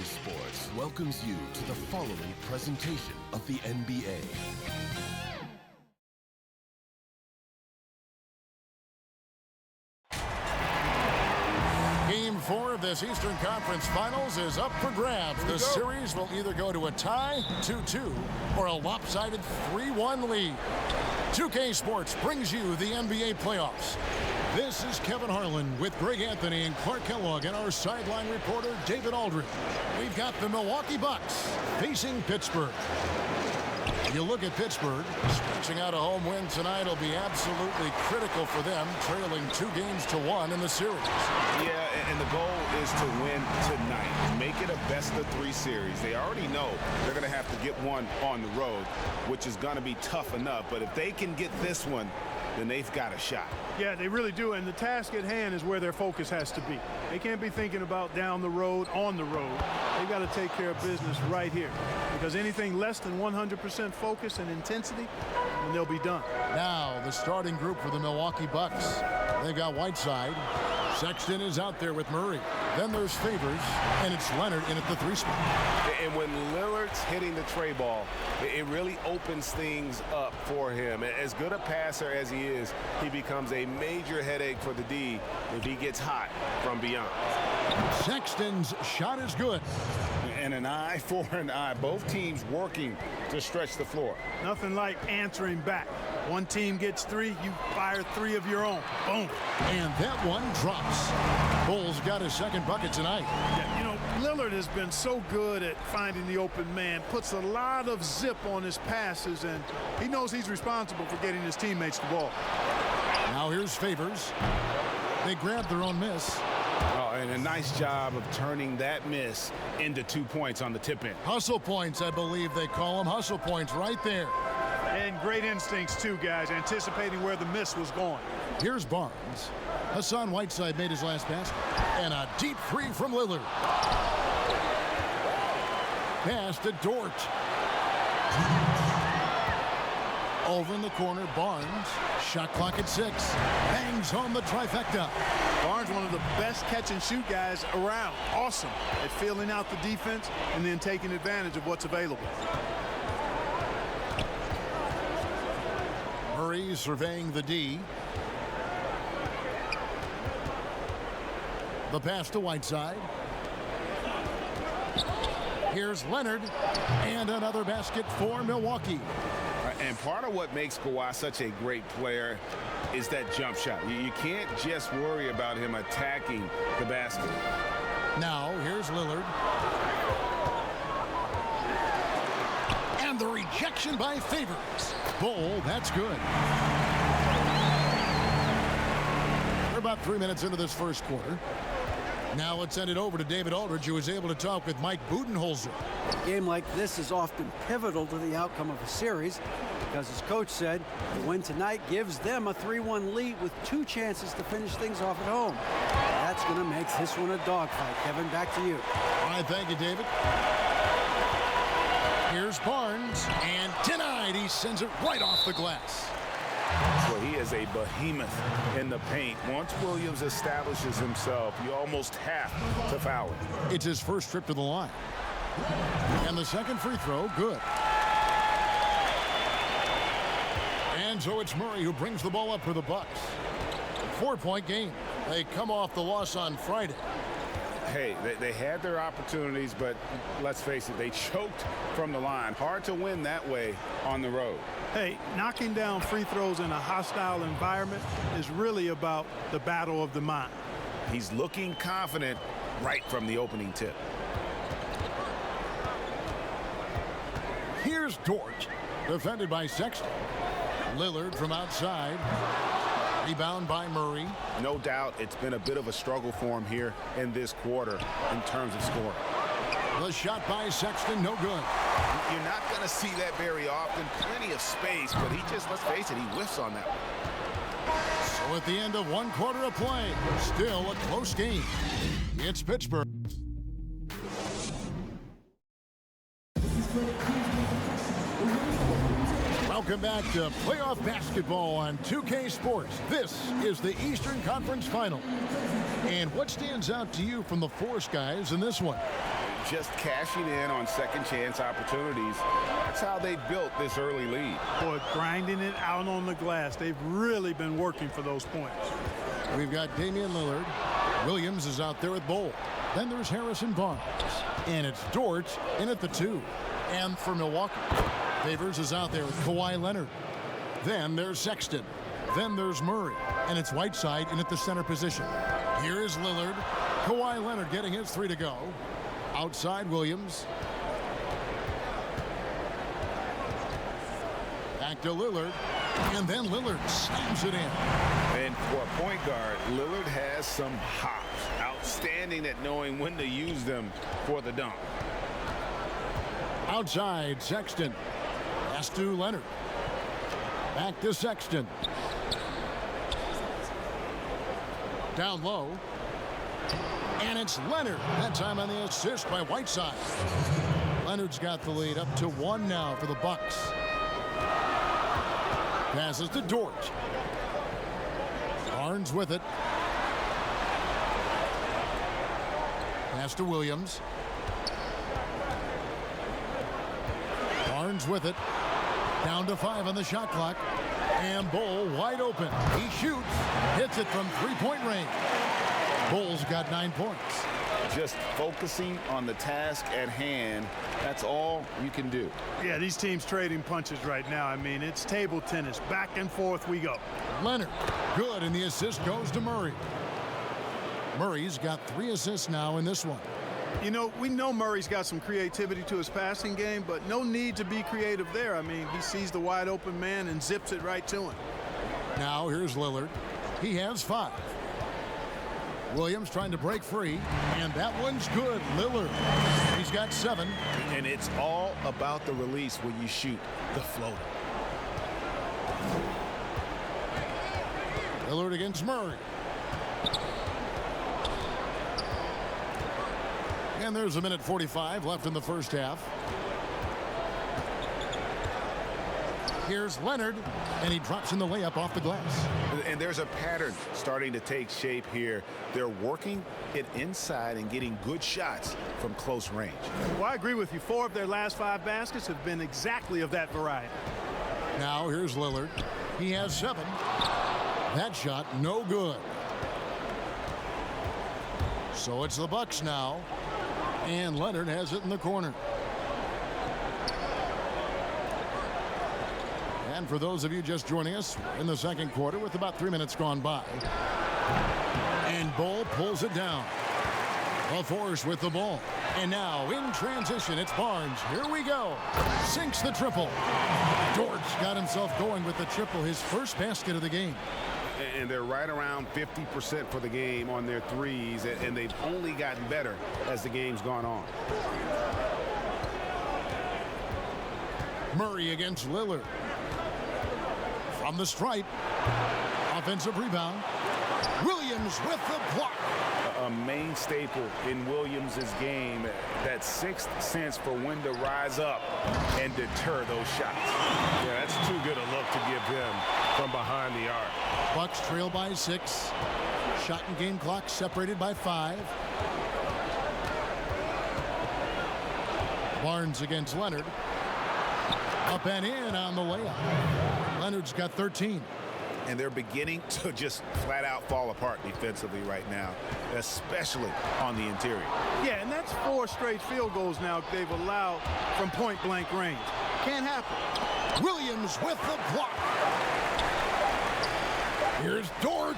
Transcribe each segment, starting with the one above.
Sports welcomes you to the following presentation of the NBA. Game 4 of this Eastern Conference Finals is up for grabs. The series will either go to a tie, 2-2, or a lopsided 3-1 lead. 2K Sports brings you the NBA playoffs. This is Kevin Harlan with Greg Anthony and Clark Kellogg and our sideline reporter David Aldridge. We've got the Milwaukee Bucks facing Pittsburgh. You look at Pittsburgh, stretching out a home win tonight will be absolutely critical for them, trailing 2-1 in the series. Yeah, and the goal is to win tonight. Make it a best-of-3 series. They already know they're going to have to get one on the road, which is going to be tough enough. But if they can get this one, then they've got a shot. Yeah, they really do, and the task at hand is where their focus has to be. They can't be thinking about down the road, on the road. They've got to take care of business right here, because anything less than 100% focus and intensity, and they'll be done. Now, the starting group for the Milwaukee Bucks. They've got Whiteside. Sexton is out there with Murray. Then there's Favors, and it's Leonard in at the 3 spot. And when Lillard's hitting the tray ball, it really opens things up for him. As good a passer as he is, he becomes a major headache for the D if he gets hot from beyond. Sexton's shot is good. And an eye for an eye. Both teams working to stretch the floor. Nothing like answering back. One team gets 3, you fire 3 of your own. Boom. And that one drops. Bulls got his second bucket tonight. Yeah, you know, Lillard has been so good at finding the open man, puts a lot of zip on his passes, and he knows he's responsible for getting his teammates the ball. Now here's Favors. They grab their own miss. Oh, and a nice job of turning that miss into 2 points on the tip-in. Hustle points, I believe they call them. Hustle points right there. And great instincts, too, guys, anticipating where the miss was going. Here's Barnes. Hassan Whiteside made his last pass. And a deep 3 from Lillard. Pass to Dort. Over in the corner, Barnes. Shot clock at 6. Bangs home the trifecta. Barnes, one of the best catch-and-shoot guys around. Awesome at filling out the defense and then taking advantage of what's available. Murray surveying the D. The pass to Whiteside. Here's Leonard. And another basket for Milwaukee. And part of what makes Kawhi such a great player is that jump shot. You can't just worry about him attacking the basket. Now, here's Lillard. And the rejection by Favors. Bull, that's good. We're about 3 minutes into this first quarter. Now let's send it over to David Aldridge, who was able to talk with Mike Budenholzer. A game like this is often pivotal to the outcome of a series because, as coach said, the win tonight gives them a 3-1 lead with 2 chances to finish things off at home. That's going to make this one a dogfight. Kevin, back to you. All right, thank you, David. Here's Barnes, and denied. He sends it right off the glass. Well, he is a behemoth in the paint. Once Williams establishes himself, you almost have to foul him. It's his first trip to the line. And the second free throw, good. And so it's Murray who brings the ball up for the Bucks. 4-point game. They come off the loss on Friday. Hey, they had their opportunities, but let's face it, they choked from the line. Hard to win that way on the road. Hey, knocking down free throws in a hostile environment is really about the battle of the mind. He's looking confident right from the opening tip. Here's Dort, defended by Sexton. Lillard from outside. Rebound by Murray. No doubt it's been a bit of a struggle for him here in this quarter in terms of scoring. The shot by Sexton, no good. You're not going to see that very often. Plenty of space, but he just, let's face it, he whiffs on that one. So at the end of 1 quarter of play, still a close game. It's Pittsburgh. Welcome back to playoff basketball on 2K Sports. This is the Eastern Conference Final. And what stands out to you from the Force guys in this one? just cashing in on second chance opportunities. That's how they built this early lead. Boy, grinding it out on the glass. They've really been working for those points. We've got Damian Lillard. Williams is out there with Bol. Then there's Harrison Barnes. And it's Dort in at the 2. And for Milwaukee, Favors is out there with Kawhi Leonard. Then there's Sexton. Then there's Murray. And it's Whiteside in at the center position. Here is Lillard. Kawhi Leonard getting his 3 to go. Outside Williams. Back to Lillard. And then Lillard slams it in. And for a point guard, Lillard has some hops. Outstanding at knowing when to use them for the dunk. Outside Sexton. Pass to Leonard. Back to Sexton. Down low. And it's Leonard. That time on the assist by Whiteside. Leonard's got the lead up to 1 now for the Bucks. Passes to Dort. Barnes with it. Pass to Williams. Barnes with it. Down to 5 on the shot clock. And Bol wide open. He shoots. Hits it from 3-point range. Bol's got 9 points. Just focusing on the task at hand. That's all you can do. Yeah, these teams trading punches right now. I mean, it's table tennis. Back and forth we go. Leonard. Good, and the assist goes to Murray. Murray's got 3 assists now in this one. You know, we know Murray's got some creativity to his passing game, but no need to be creative there. I mean, he sees the wide open man and zips it right to him. Now here's Lillard. He has 5. Williams trying to break free, and that one's good. Lillard, he's got 7. And it's all about the release when you shoot the floater. Lillard against Murray. And there's 1:45 left in the first half. Here's Leonard, and he drops in the layup off the glass. And there's a pattern starting to take shape here. They're working it inside and getting good shots from close range. Well, I agree with you. 4 of their last 5 baskets have been exactly of that variety. Now here's Lillard. He has 7. That shot no good. So it's the Bucks now. And Leonard has it in the corner. And for those of you just joining us in the second quarter with about 3 minutes gone by. And Bol pulls it down. A force with the ball. And now in transition, it's Barnes. Here we go. Sinks the triple. Dort's got himself going with the triple, his first basket of the game. And they're right around 50% for the game on their threes, and they've only gotten better as the game's gone on. Murray against Lillard. From the stripe. Offensive rebound. Williams with the block. A main staple in Williams' game, that 6th sense for when to rise up and deter those shots. Yeah, that's too good a look to give him from behind the arc. Bucks trail by 6. Shot and game clock separated by 5. Barnes against Leonard. Up and in on the layup. Leonard's got 13. And they're beginning to just flat out fall apart defensively right now, especially on the interior. Yeah, and that's 4 straight field goals now they've allowed from point-blank range. Can't happen. Williams with the block. Here's Dort.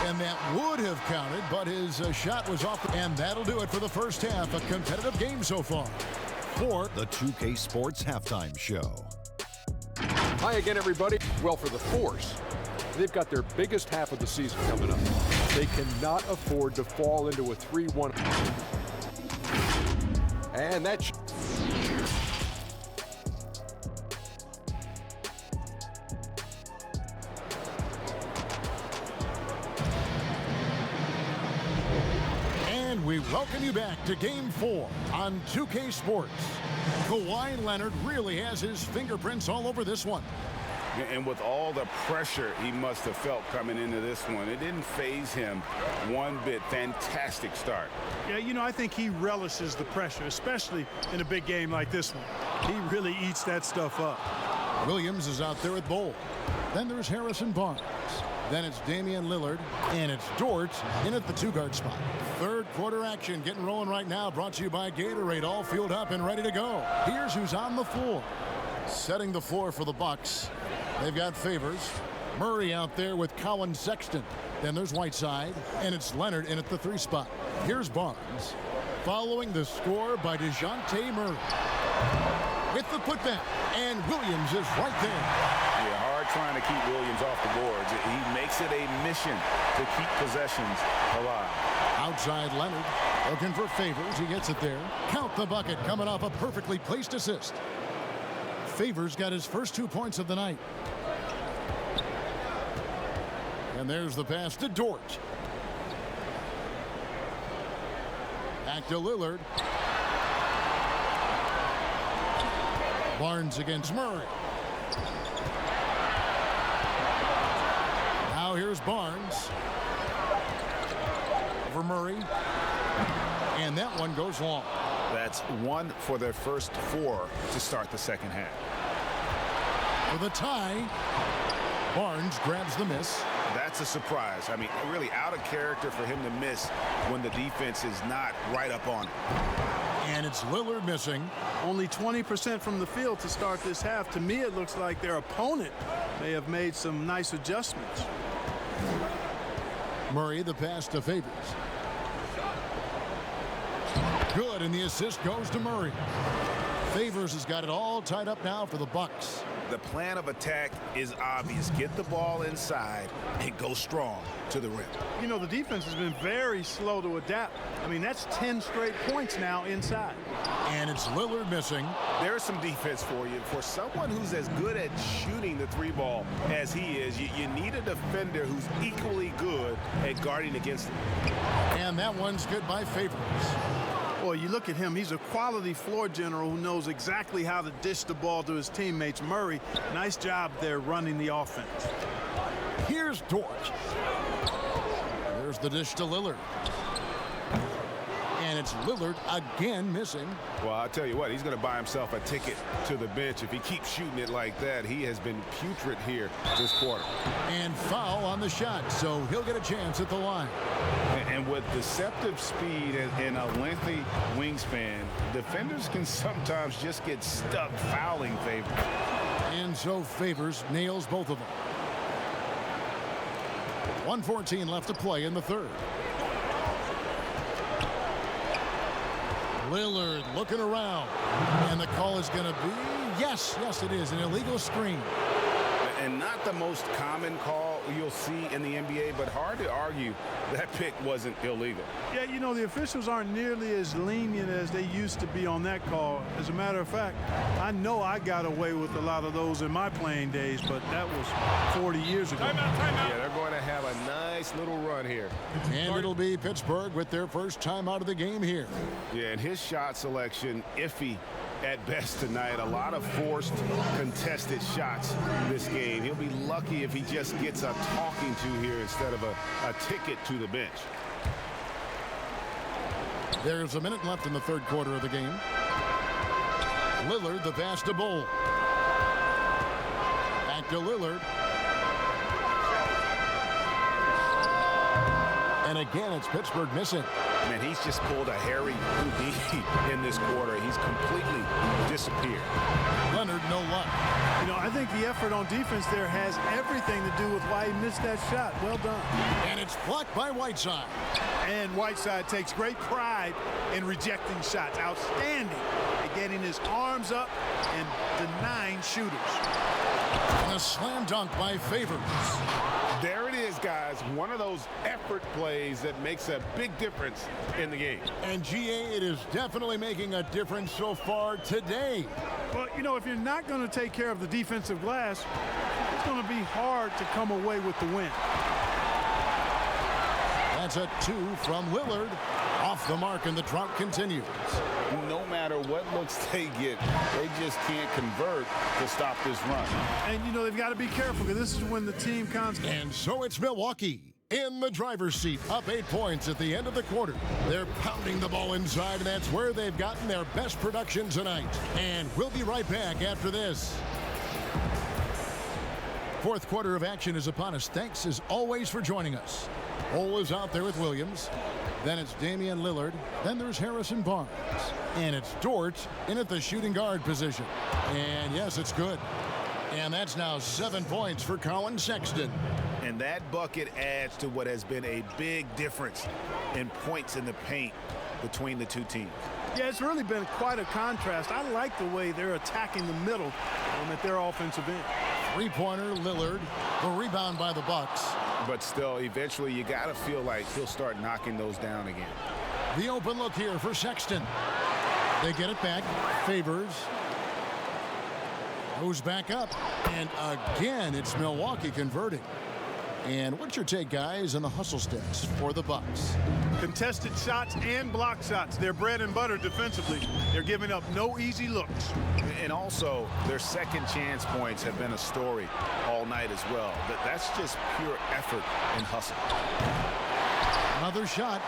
And that would have counted, but his shot was off. And that'll do it for the first half. A competitive game so far. For The 2K Sports Halftime Show. Hi again, everybody. Well, for the Force, they've got their biggest half of the season coming up. They cannot afford to fall into a 3-1. And that's... And we welcome you back to Game 4 on 2K Sports. Kawhi Leonard really has his fingerprints all over this one. And with all the pressure he must have felt coming into this one, it didn't faze him one bit. Fantastic start. Yeah, you know, I think he relishes the pressure, especially in a big game like this one. He really eats that stuff up. Williams is out there at Bowl. Then there's Harrison Barnes. Then it's Damian Lillard, and it's Dort in at the 2-guard spot. Third quarter action getting rolling right now, brought to you by Gatorade, all fueled up and ready to go. Here's who's on the floor. Setting the floor for the Bucks. They've got Favors. Murray out there with Colin Sexton. Then there's Whiteside, and it's Leonard in at the 3 spot. Here's Barnes. Following the score by DeJounte Murray. With the putback, and Williams is right there. Yeah, hard trying to keep Williams off the boards. He makes it a mission to keep possessions alive. Outside Leonard, looking for Favors. He gets it there. Count the bucket, coming off a perfectly placed assist. Favors got his first 2 points of the night. And there's the pass to Dort. Back to Lillard. Barnes against Murray. Now here's Barnes. Over Murray. And that one goes long. That's 1 for their first 4 to start the second half. For the tie, Barnes grabs the miss. That's a surprise. I mean, really out of character for him to miss when the defense is not right up on it. And it's Lillard missing. Only 20% from the field to start this half. To me, it looks like their opponent may have made some nice adjustments. Murray, the pass to Favors. Good, and the assist goes to Murray. Favors has got it all tied up now for the Bucks. The plan of attack is obvious. Get the ball inside and go strong to the rim. You know, the defense has been very slow to adapt. I mean, that's 10 straight points now inside. And it's Lillard missing. There's some defense for you. For someone who's as good at shooting the 3-ball as he is, you need a defender who's equally good at guarding against him. And that one's good by Favors. Boy, you look at him, he's a quality floor general who knows exactly how to dish the ball to his teammates. Murray, nice job there running the offense. Here's Dort. There's the dish to Lillard. And it's Lillard again missing. Well, I'll tell you what, he's going to buy himself a ticket to the bench. If he keeps shooting it like that, he has been putrid here this quarter. And foul on the shot, so he'll get a chance at the line. And with deceptive speed and a lengthy wingspan, defenders can sometimes just get stuck fouling Favors. And so Favors nails both of them. 1:14 left to play in the third. Lillard looking around, and the call is going to be, yes, it is, an illegal screen. And not the most common call you'll see in the NBA, but hard to argue that pick wasn't illegal. Yeah, you know, the officials aren't nearly as lenient as they used to be on that call. As a matter of fact, I know I got away with a lot of those in my playing days, but that was 40 years ago. Timeout. Yeah, they're going to have a nice little run here. And it'll be Pittsburgh with their first time out of the game here. Yeah, and his shot selection, iffy at best tonight. A lot of forced, contested shots this game. He'll be lucky if he just gets a talking to here instead of a ticket to the bench. There's a minute left in the third quarter of the game. Lillard, the pass to Bull. Back to Lillard. And again, it's Pittsburgh missing. Man, he's just pulled a Harry Houdini in this quarter. He's completely disappeared. Leonard, no luck. You know, I think the effort on defense there has everything to do with why he missed that shot. Well done. And it's blocked by Whiteside. And Whiteside takes great pride in rejecting shots. Outstanding at getting his arms up and denying shooters. And a slam dunk by Favors. There it is, guys. One of those effort plays that makes a big difference in the game. And GA, it is definitely making a difference so far today. Well, you know, if you're not going to take care of the defensive glass, it's going to be hard to come away with the win. That's a 2 from Lillard. Off the mark, and the drought continues. No matter what looks they get, they just can't convert to stop this run. And, you know, they've got to be careful because this is when the team And so it's Milwaukee in the driver's seat, up 8 points at the end of the quarter. They're pounding the ball inside, and that's where they've gotten their best production tonight. And we'll be right back after this. Fourth quarter of action is upon us. Thanks, as always, for joining us. Ole is out there with Williams. Then it's Damian Lillard. Then there's Harrison Barnes. And it's Dort in at the shooting guard position. And yes, it's good. And that's now 7 points for Colin Sexton. And that bucket adds to what has been a big difference in points in the paint between the two teams. Yeah, it's really been quite a contrast. I like the way they're attacking the middle at their offensive end. Three-pointer, Lillard. The rebound by the Bucks. But still, eventually, you got to feel like he'll start knocking those down again. The open look here for Sexton. They get it back. Favors. Goes back up. And again, it's Milwaukee converting. And what's your take, guys, on the hustle stats for the Bucks? Contested shots and block shots. They're bread and butter defensively. They're giving up no easy looks. And also, their second chance points have been a story all night as well. That's just pure effort and hustle. Another shot.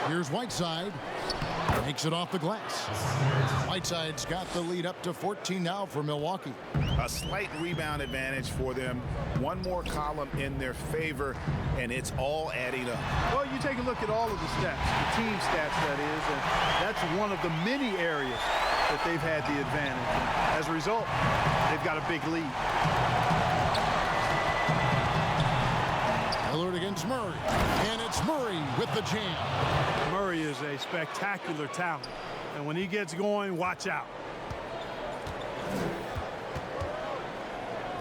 Here's Whiteside. Makes it off the glass. Whiteside's got the lead up to 14 now for Milwaukee. A slight rebound advantage for them. One more column in their favor, and it's all adding up. Well, you take a look at all of the stats, the team stats, that is, and that's one of the many areas that they've had the advantage. And as a result, they've got a big lead. Lillard against Murray, and it's Murray with the jam. Murray is a spectacular talent, and when he gets going, watch out.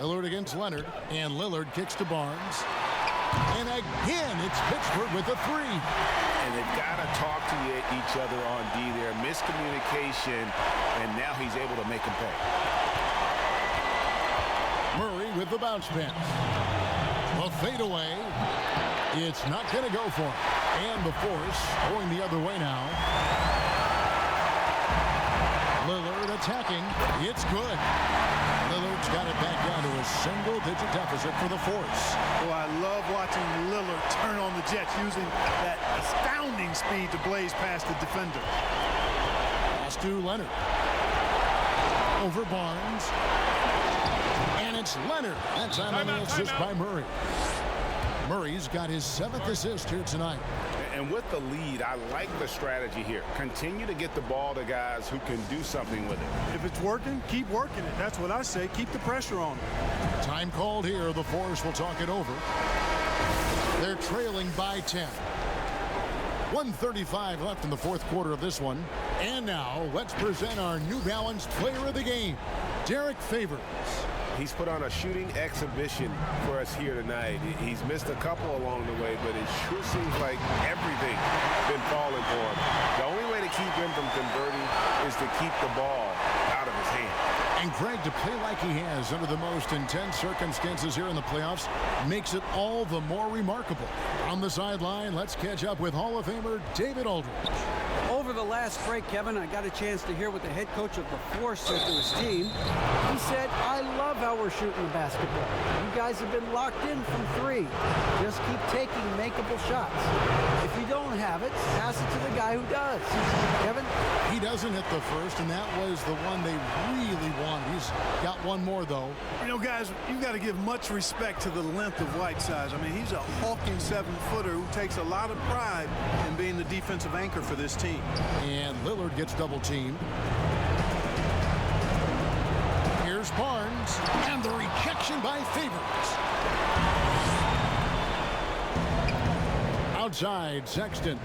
Lillard against Leonard, and Lillard kicks to Barnes. And again, it's Pittsburgh with a three. And they've got to talk to each other on D there. Miscommunication, and now he's able to make them pay. Murray with the bounce pass. A fadeaway. It's not going to go for him. And the force going the other way now. Lillard attacking. It's good. Lillard's got it back down to a single-digit deficit for the force. Oh, I love watching Lillard turn on the Jets using that astounding speed to blaze past the defender. Pass to Leonard. Over Barnes. And it's Leonard. That's on the assist by Murray. Murray's got his 7th assist here tonight. And with the lead, I like the strategy here. Continue to get the ball to guys who can do something with it. If it's working, keep working it. That's what I say. Keep the pressure on them. Time called here. The Force will talk it over. They're trailing by 10. 1:35 left in the fourth quarter of this one. And now, let's present our New Balance Player of the Game, Derek Favors. He's put on a shooting exhibition for us here tonight. He's missed a couple along the way, but it sure seems like everything's been falling for him. The only way to keep him from converting is to keep the ball out of his hand. And Greg, to play like he has under the most intense circumstances here in the playoffs makes it all the more remarkable. On the sideline, let's catch up with Hall of Famer David Aldridge. Over the last break, Kevin, I got a chance to hear what the head coach of the Force said to his team. He said, I love how we're shooting the basketball. You guys have been locked in from three. Just keep taking makeable shots. If you don't have it, pass it to the guy who does. Kevin? He doesn't hit the first, and that was the one they really wanted. He's got one more, though. You know, guys, you've got to give much respect to the length of Whiteside. I mean, he's a hulking 7-footer who takes a lot of pride in being the defensive anchor for this team. And Lillard gets double-teamed. Here's Barnes, and the rejection by Favors. Outside, Sexton.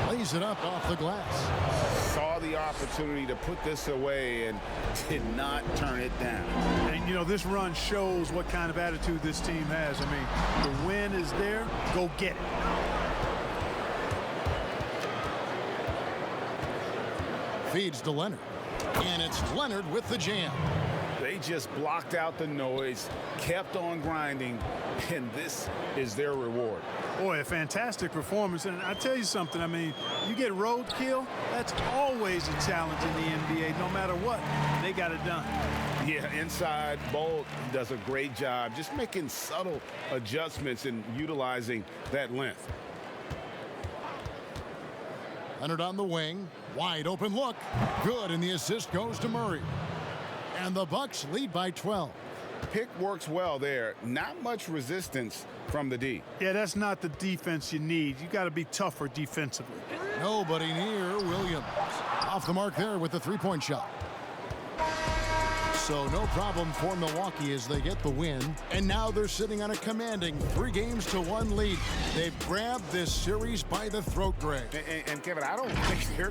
Lays it up off the glass. Saw the opportunity to put this away and did not turn it down. And, you know, this run shows what kind of attitude this team has. I mean, the win is there. Go get it. Feeds to Leonard. And it's Leonard with the jam. They just blocked out the noise, kept on grinding, and this is their reward. Boy, a fantastic performance. And I tell you something, I mean, you get roadkill, that's always a challenge in the NBA. No matter what, they got it done. Yeah, inside, Bolt does a great job just making subtle adjustments and utilizing that length. Leonard on the wing, wide open look, good, and the assist goes to Murray. And the Bucks lead by 12. Pick works well there. Not much resistance from the D. Yeah, that's not the defense you need. You got to be tougher defensively. Nobody near Williams. Off the mark there with the three-point shot. So no problem for Milwaukee as they get the win. And now they're sitting on a commanding 3-1 lead. They've grabbed this series by the throat, Greg. And Kevin, I don't think they're